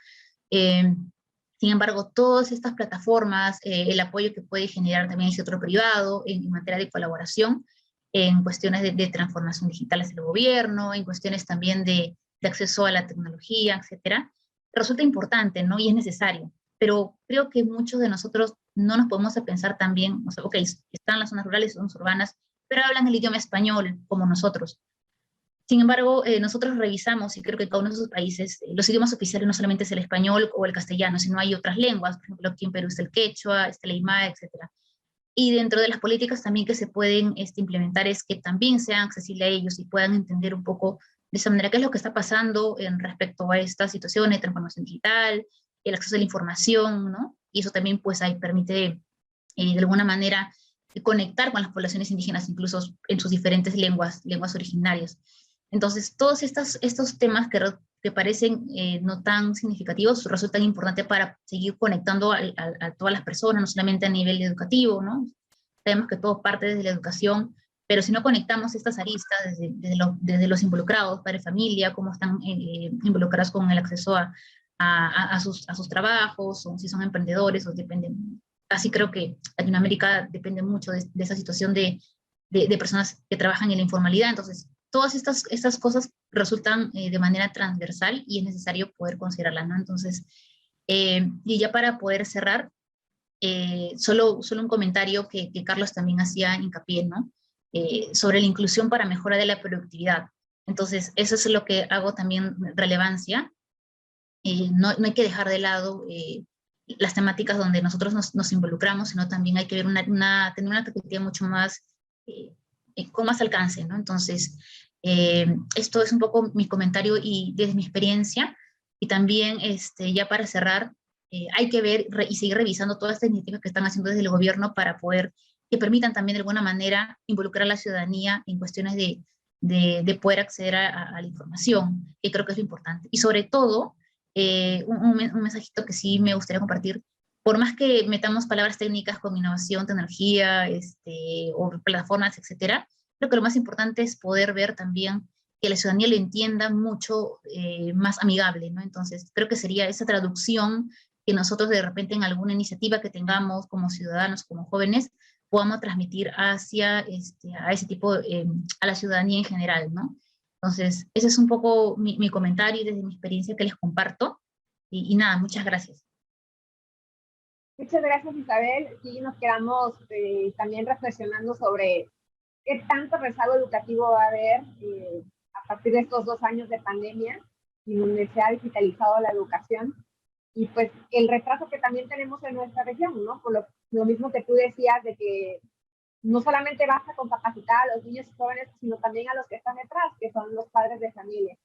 Sin embargo, todas estas plataformas, el apoyo que puede generar también el sector privado en materia de colaboración, en cuestiones de transformación digital hacia el gobierno, en cuestiones también de acceso a la tecnología, etcétera, resulta importante, ¿no? Y es necesario. Pero creo que muchos de nosotros no nos podemos pensar también, o sea, ok, están las zonas rurales, zonas urbanas, pero hablan el idioma español como nosotros. Sin embargo, nosotros revisamos, y creo que en cada uno de esos países, los idiomas oficiales no solamente es el español o el castellano, sino hay otras lenguas. Por ejemplo, aquí en Perú está el quechua, está el aymara, etc. Y dentro de las políticas también que se pueden implementar es que también sean accesibles a ellos y puedan entender un poco de esa manera qué es lo que está pasando en respecto a esta situación de transformación digital, el acceso a la información, ¿no? Y eso también pues ahí permite de alguna manera conectar con las poblaciones indígenas, incluso en sus diferentes lenguas originarias. Entonces, todos estos temas que parecen no tan significativos resultan importantes para seguir conectando a todas las personas, no solamente a nivel educativo, ¿no? Sabemos que todo parte desde la educación, pero si no conectamos estas aristas desde los involucrados, padre, familia, cómo están involucrados con el acceso a sus trabajos, o si son emprendedores, o dependen. Casi creo que Latinoamérica depende mucho de esa situación de personas que trabajan en la informalidad. Entonces, todas estas cosas resultan de manera transversal y es necesario poder considerarlas, ¿no? Entonces, y ya para poder cerrar, solo un comentario que Carlos también hacía hincapié, ¿no? Sobre la inclusión para mejora de la productividad. Entonces, eso es lo que hago también relevancia. No hay que dejar de lado las temáticas donde nosotros nos involucramos, sino también hay que ver tener una perspectiva mucho más, con más alcance, ¿no? Entonces, Esto es un poco mi comentario y desde mi experiencia, y también ya para cerrar, hay que ver y seguir revisando todas estas iniciativas que están haciendo desde el gobierno para poder, que permitan también de alguna manera involucrar a la ciudadanía en cuestiones de poder acceder a la información, que creo que es lo importante. Y sobre todo, un mensajito que sí me gustaría compartir: por más que metamos palabras técnicas como innovación, tecnología, o plataformas, etcétera, creo que lo más importante es poder ver también que la ciudadanía lo entienda mucho más amigable, ¿no? Entonces, creo que sería esa traducción que nosotros de repente en alguna iniciativa que tengamos como ciudadanos, como jóvenes, podamos transmitir hacia a ese tipo, a la ciudadanía en general, ¿no? Entonces, ese es un poco mi comentario desde mi experiencia que les comparto. Y nada, muchas gracias. Muchas gracias, Isabel. Sí, nos quedamos también reflexionando sobre qué tanto rezago educativo va a haber a partir de estos 2 años de pandemia, y donde se ha digitalizado la educación, y pues el retraso que también tenemos en nuestra región, ¿no? Por lo mismo que tú decías, de que no solamente basta con capacitar a los niños y jóvenes, sino también a los que están detrás, que son los padres de familia.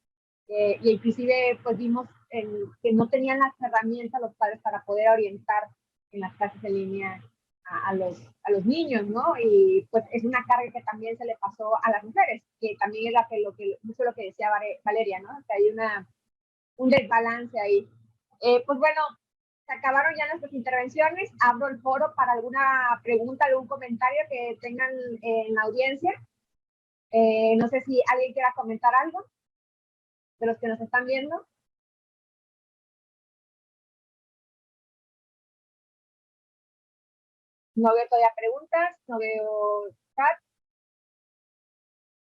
Y inclusive pues vimos que no tenían las herramientas los padres para poder orientar en las clases en línea a los niños, ¿no? Y pues es una carga que también se le pasó a las mujeres, que también es mucho lo que decía Valeria, ¿no? Que hay un desbalance ahí. Pues bueno, se acabaron ya nuestras intervenciones. Abro el foro para alguna pregunta, algún comentario que tengan en la audiencia. No sé si alguien quiera comentar algo de los que nos están viendo. No veo todavía preguntas, no veo chat.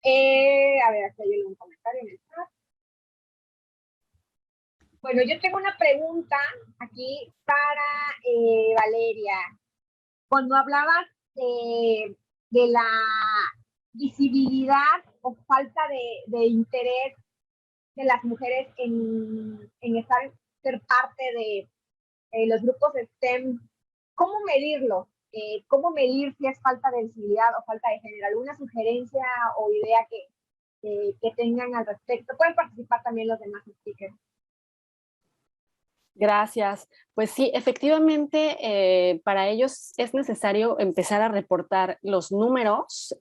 A ver, aquí hay algún comentario en el chat. Bueno, yo tengo una pregunta aquí para Valeria. Cuando hablabas de la visibilidad o falta de interés de las mujeres en ser parte de los grupos STEM, ¿cómo medirlo? ¿Cómo medir si es falta de visibilidad o falta de género? ¿Alguna sugerencia o idea que tengan al respecto? Pueden participar también los demás speakers. Gracias. Pues sí, efectivamente, para ellos es necesario empezar a reportar los números,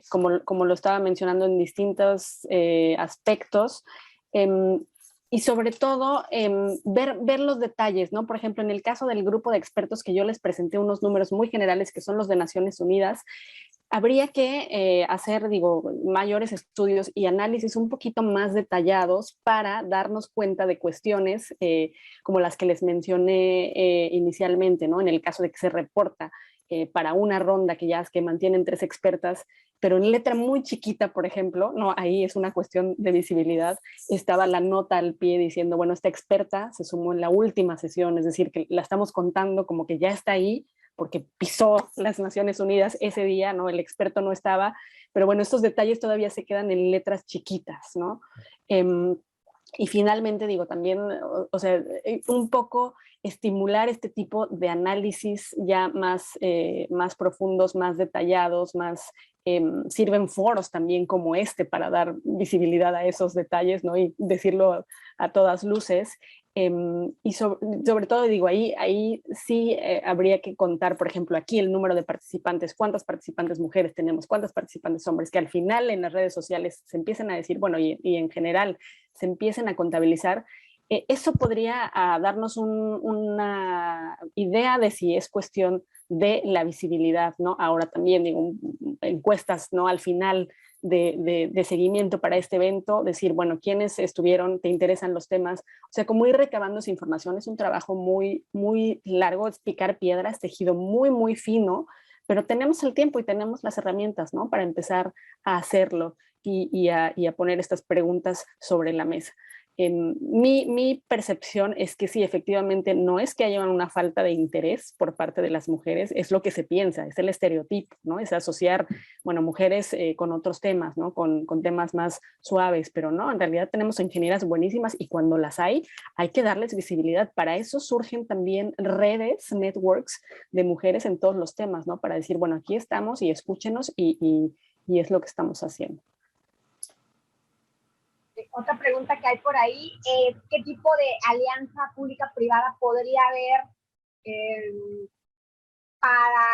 como lo estaba mencionando, en distintos aspectos, y sobre todo ver los detalles, ¿no? Por ejemplo, en el caso del grupo de expertos que yo les presenté unos números muy generales, que son los de Naciones Unidas, habría que hacer, mayores estudios y análisis un poquito más detallados para darnos cuenta de cuestiones como las que les mencioné inicialmente, ¿no? En el caso de que se reporta para una ronda que mantienen 3 expertas, pero en letra muy chiquita, por ejemplo, no, ahí es una cuestión de visibilidad, estaba la nota al pie diciendo, bueno, esta experta se sumó en la última sesión, es decir, que la estamos contando como que ya está ahí, porque pisó las Naciones Unidas ese día, ¿no? El experto no estaba, pero bueno, estos detalles todavía se quedan en letras chiquitas, ¿no? Y finalmente, también, o sea, un poco estimular este tipo de análisis ya más profundos, más detallados, sirven foros también como este para dar visibilidad a esos detalles, ¿no? Y decirlo a todas luces. Y sobre todo, ahí sí habría que contar, por ejemplo, aquí el número de participantes, cuántas participantes mujeres tenemos, cuántas participantes hombres, que al final en las redes sociales se empiecen a decir, bueno, y en general se empiecen a contabilizar. Eso podría darnos una idea de si es cuestión de la visibilidad, ¿no? Ahora también, encuestas, ¿no? Al final de seguimiento para este evento, decir, bueno, ¿quiénes estuvieron? ¿Te interesan los temas? O sea, como ir recabando esa información. Es un trabajo muy, muy largo, es picar piedras, tejido muy, muy fino, pero tenemos el tiempo y tenemos las herramientas, ¿no? Para empezar a hacerlo y a poner estas preguntas sobre la mesa. Mi percepción es que sí, efectivamente, no es que haya una falta de interés por parte de las mujeres, es lo que se piensa, es el estereotipo, ¿no? Es asociar, bueno, mujeres con otros temas, ¿no? Con temas más suaves, pero no, en realidad tenemos ingenieras buenísimas y cuando las hay que darles visibilidad. Para eso surgen también redes, networks de mujeres en todos los temas, ¿no? Para decir, bueno, aquí estamos y escúchenos y es lo que estamos haciendo. Otra pregunta que hay por ahí es ¿qué tipo de alianza pública-privada podría haber para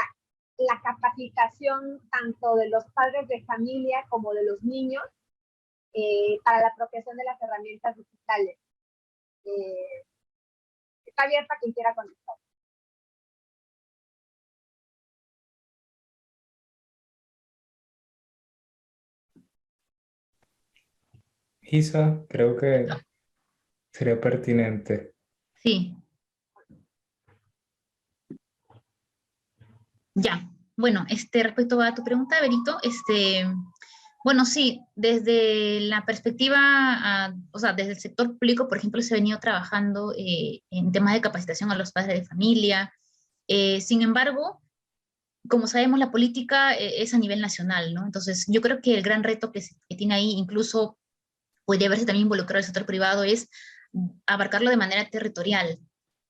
la capacitación tanto de los padres de familia como de los niños para la apropiación de las herramientas digitales? Está abierta quien quiera contestar. Isa, creo que sería pertinente. Sí, ya. Bueno, respecto a tu pregunta, Berito, bueno, sí, desde la perspectiva, o sea, desde el sector público, por ejemplo, se ha venido trabajando en temas de capacitación a los padres de familia. Sin embargo, como sabemos, la política es a nivel nacional, ¿no? Entonces, yo creo que el gran reto que tiene ahí, incluso podría verse también involucrado el sector privado, es abarcarlo de manera territorial.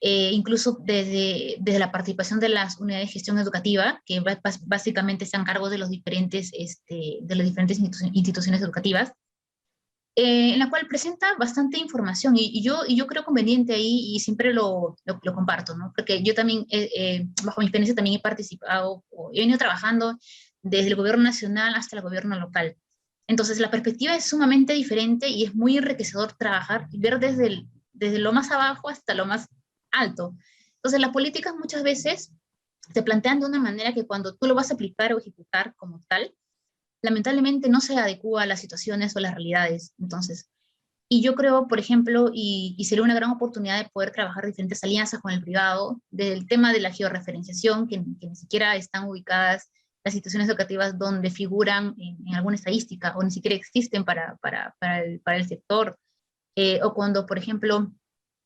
Incluso desde la participación de las unidades de gestión educativa, que básicamente están a cargo de, de las diferentes instituciones educativas, en la cual presenta bastante información y yo creo conveniente ahí y siempre lo comparto, ¿no? Porque yo también, bajo mi experiencia, también he participado, o he venido trabajando desde el gobierno nacional hasta el gobierno local. Entonces, la perspectiva es sumamente diferente y es muy enriquecedor trabajar y ver desde lo más abajo hasta lo más alto. Entonces, las políticas muchas veces se plantean de una manera que cuando tú lo vas a aplicar o ejecutar como tal, lamentablemente no se adecua a las situaciones o las realidades. Entonces, y yo creo, por ejemplo, y sería una gran oportunidad de poder trabajar diferentes alianzas con el privado, del tema de la georreferenciación, que ni siquiera están ubicadas las instituciones educativas donde figuran en alguna estadística, o ni siquiera existen para el sector, o cuando, por ejemplo,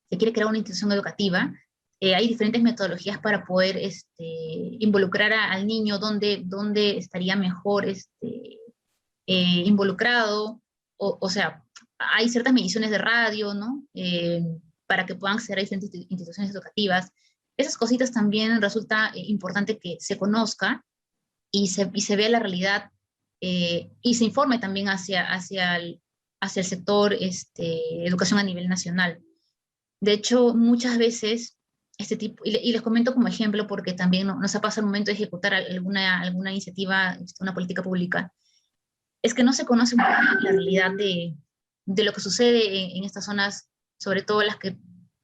se quiere crear una institución educativa, hay diferentes metodologías para poder involucrar al niño donde estaría mejor involucrado, o sea, hay ciertas mediciones de radio, ¿no? Para que puedan acceder a diferentes instituciones educativas. Esas cositas también resulta importante que se conozca y se vea la realidad y se informe también hacia el sector educación a nivel nacional. De hecho, muchas veces este tipo, y les comento como ejemplo porque también nos ha pasado el momento de ejecutar alguna iniciativa, una política pública, es que no se conoce muy bien la realidad de lo que sucede en estas zonas, sobre todo las que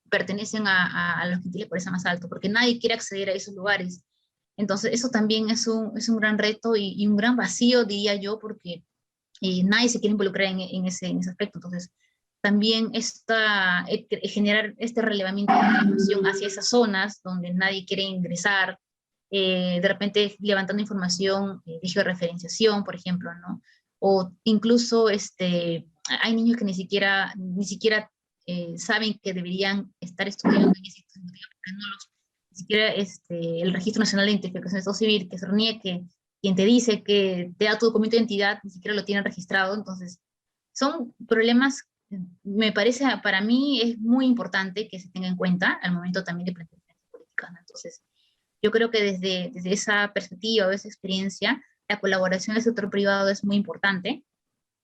pertenecen a los quintiles de pobreza más alto, porque nadie quiere acceder a esos lugares. Entonces, eso también es un gran reto y un gran vacío, diría yo, porque nadie se quiere involucrar en ese aspecto. Entonces, también generar este relevamiento de información hacia esas zonas donde nadie quiere ingresar, de repente levantando información de georreferenciación, por ejemplo, ¿no? O incluso hay niños que ni siquiera saben que deberían estar estudiando en ese instituto, porque ni siquiera el Registro Nacional de Identificación de Estado Civil, que es RNIE, quien te dice que te da tu documento de identidad, ni siquiera lo tienen registrado. Entonces, son problemas, me parece, para mí es muy importante que se tenga en cuenta al momento también de plantear políticas, ¿no? Entonces, yo creo que desde esa perspectiva o esa experiencia, la colaboración del sector privado es muy importante,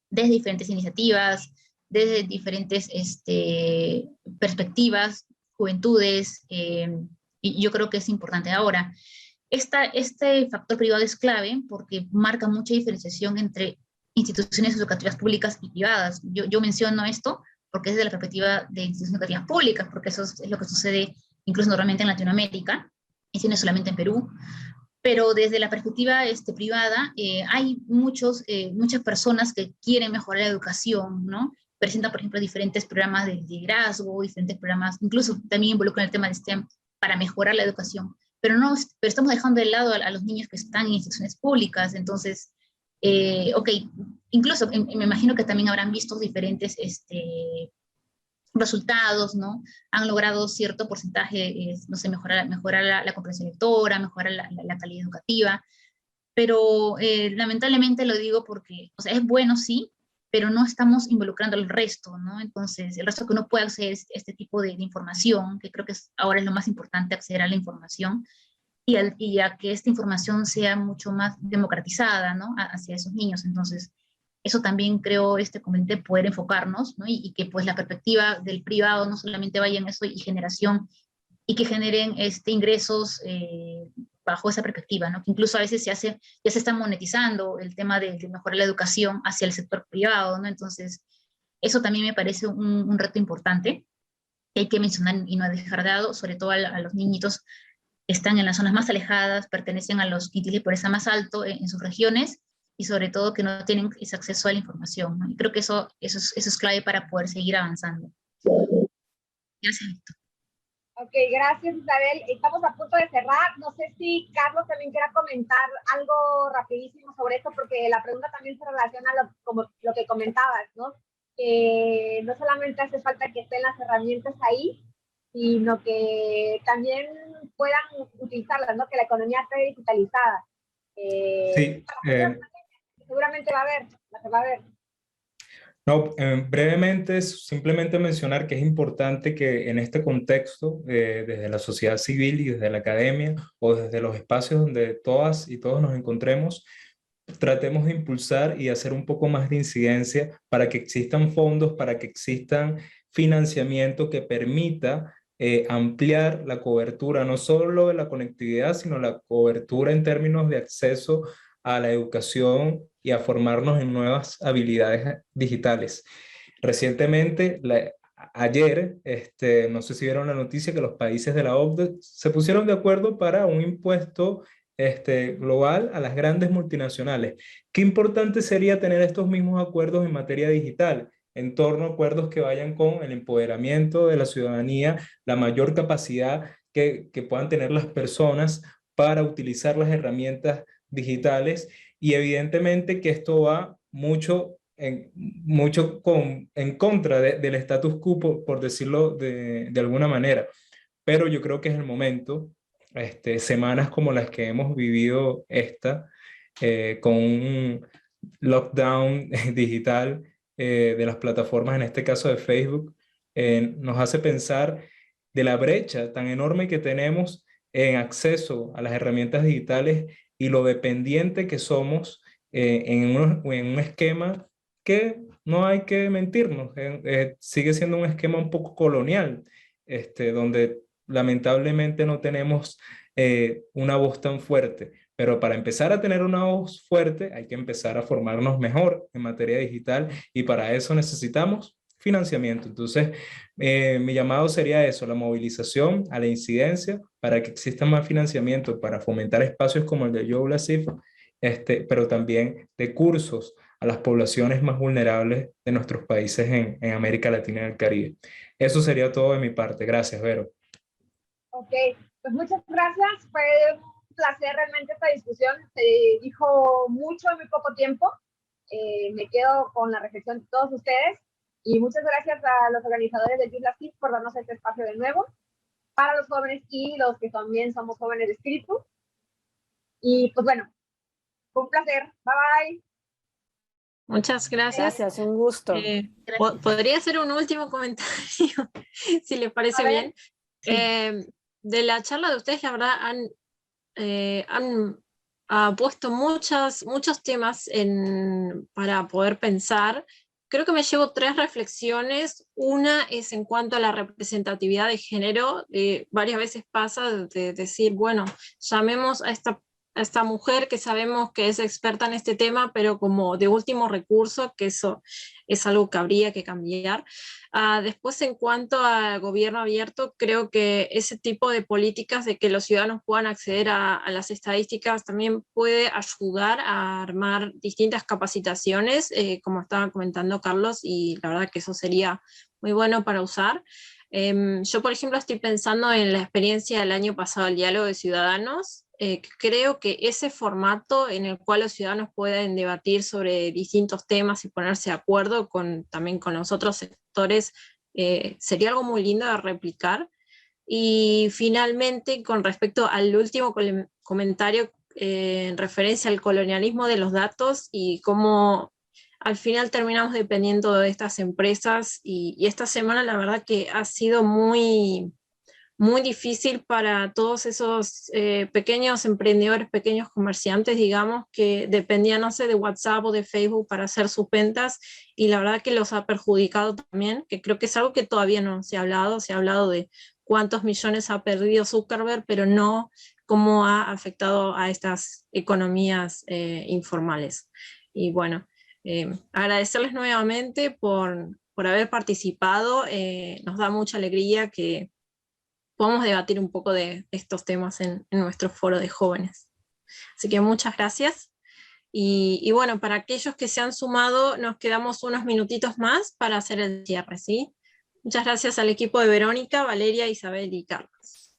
desde diferentes iniciativas, desde diferentes perspectivas, juventudes, y yo creo que es importante. Ahora, este factor privado es clave porque marca mucha diferenciación entre instituciones educativas públicas y privadas. Yo menciono esto porque es desde la perspectiva de instituciones educativas públicas, porque eso es lo que sucede incluso normalmente en Latinoamérica, y no solamente en Perú. Pero desde la perspectiva privada, hay muchas personas que quieren mejorar la educación, ¿no? Presentan, por ejemplo, diferentes programas de liderazgo, diferentes programas, incluso también involucran el tema de STEM para mejorar la educación. Pero estamos dejando de lado a los niños que están en instituciones públicas. Entonces, ok, incluso me imagino que también habrán visto diferentes resultados, ¿no? Han logrado cierto porcentaje, no sé, mejorar la comprensión lectora, mejorar la calidad educativa, pero lamentablemente lo digo porque, o sea, es bueno, sí, pero no estamos involucrando al resto, ¿no? Entonces, el resto que uno puede acceder a este tipo de información, que creo que ahora es lo más importante, acceder a la información, y a que esta información sea mucho más democratizada, ¿no? Hacia esos niños. Entonces, Eso también creo conveniente poder enfocarnos, ¿no? Y que pues la perspectiva del privado no solamente vaya en eso y generación, y que generen ingresos bajo esa perspectiva, ¿no? Que incluso a veces ya se está monetizando el tema de mejorar la educación hacia el sector privado, ¿no? Entonces, eso también me parece un reto importante que hay que mencionar y no dejar de lado, sobre todo a los niñitos que están en las zonas más alejadas, pertenecen a los quintiles de pobreza más alto en sus regiones, y sobre todo que no tienen ese acceso a la información, ¿no? Y creo que eso es clave para poder seguir avanzando. Gracias, Víctor. Ok, gracias, Isabel. Estamos a punto de cerrar. No sé si Carlos también quiera comentar algo rapidísimo sobre esto, porque la pregunta también se relaciona a lo que comentabas, ¿no? No solamente hace falta que estén las herramientas ahí, sino que también puedan utilizarlas, ¿no? Que la economía esté digitalizada. Sí, Seguramente va a haber. no, brevemente, simplemente mencionar que es importante que en este contexto, desde la sociedad civil y desde la academia, o desde los espacios donde todas y todos nos encontremos, tratemos de impulsar y hacer un poco más de incidencia para que existan fondos, para que existan financiamiento que permita ampliar la cobertura, no solo de la conectividad, sino la cobertura en términos de acceso a la educación y a formarnos en nuevas habilidades digitales. Recientemente, ayer, no sé si vieron la noticia que los países de la OCDE se pusieron de acuerdo para un impuesto global a las grandes multinacionales. Qué importante sería tener estos mismos acuerdos en materia digital, en torno a acuerdos que vayan con el empoderamiento de la ciudadanía, la mayor capacidad que puedan tener las personas para utilizar las herramientas digitales, y evidentemente que esto va mucho en contra del status quo, por decirlo de alguna manera. Pero yo creo que es el momento, semanas como las que hemos vivido con un lockdown digital de las plataformas, en este caso de Facebook, nos hace pensar de la brecha tan enorme que tenemos en acceso a las herramientas digitales y lo dependiente que somos en un esquema que no hay que mentirnos, sigue siendo un esquema un poco colonial, donde lamentablemente no tenemos una voz tan fuerte. Pero para empezar a tener una voz fuerte hay que empezar a formarnos mejor en materia digital, y para eso necesitamos financiamiento. Entonces, mi llamado sería eso, la movilización a la incidencia para que exista más financiamiento para fomentar espacios como el de YOLASIF, pero también de cursos a las poblaciones más vulnerables de nuestros países en América Latina y el Caribe. Eso sería todo de mi parte. Gracias, Vero. Ok, pues muchas gracias. Fue un placer realmente esta discusión. Se dijo mucho en muy poco tiempo. Me quedo con la reflexión de todos ustedes. Y muchas gracias a los organizadores de YOLASIF por darnos este espacio de nuevo para los jóvenes y los que también somos jóvenes de espíritu. Y pues bueno, fue un placer. Bye bye. Muchas gracias. Gracias, un gusto. ¿Podría hacer un último comentario, si les parece bien? Sí. De la charla de ustedes, la verdad, han puesto muchos temas para poder pensar. Creo que me llevo 3 reflexiones. Una es en cuanto a la representatividad de género. Varias veces pasa de decir, bueno, llamemos a esta mujer que sabemos que es experta en este tema, pero como de último recurso, que eso es algo que habría que cambiar. Después, en cuanto al gobierno abierto, creo que ese tipo de políticas de que los ciudadanos puedan acceder a las estadísticas también puede ayudar a armar distintas capacitaciones, como estaba comentando Carlos, y la verdad que eso sería muy bueno para usar. Yo, por ejemplo, estoy pensando en la experiencia del año pasado, el diálogo de ciudadanos. Creo que ese formato en el cual los ciudadanos pueden debatir sobre distintos temas y ponerse de acuerdo también con los otros sectores sería algo muy lindo de replicar. Y finalmente, con respecto al último comentario en referencia al colonialismo de los datos y cómo al final terminamos dependiendo de estas empresas, y esta semana la verdad que ha sido muy muy difícil para todos esos pequeños emprendedores, pequeños comerciantes, digamos, que dependían, no sé, de WhatsApp o de Facebook para hacer sus ventas, y la verdad que los ha perjudicado también, que creo que es algo que todavía no se ha hablado de cuántos millones ha perdido Zuckerberg, pero no cómo ha afectado a estas economías informales. Y bueno, agradecerles nuevamente por haber participado, nos da mucha alegría que podamos debatir un poco de estos temas en nuestro foro de jóvenes. Así que muchas gracias. Y bueno, para aquellos que se han sumado, nos quedamos unos minutitos más para hacer el cierre, ¿sí? Muchas gracias al equipo de Verónica, Valeria, Isabel y Carlos.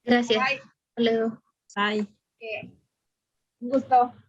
Gracias. Bye. Hasta luego. Bye. Un gusto.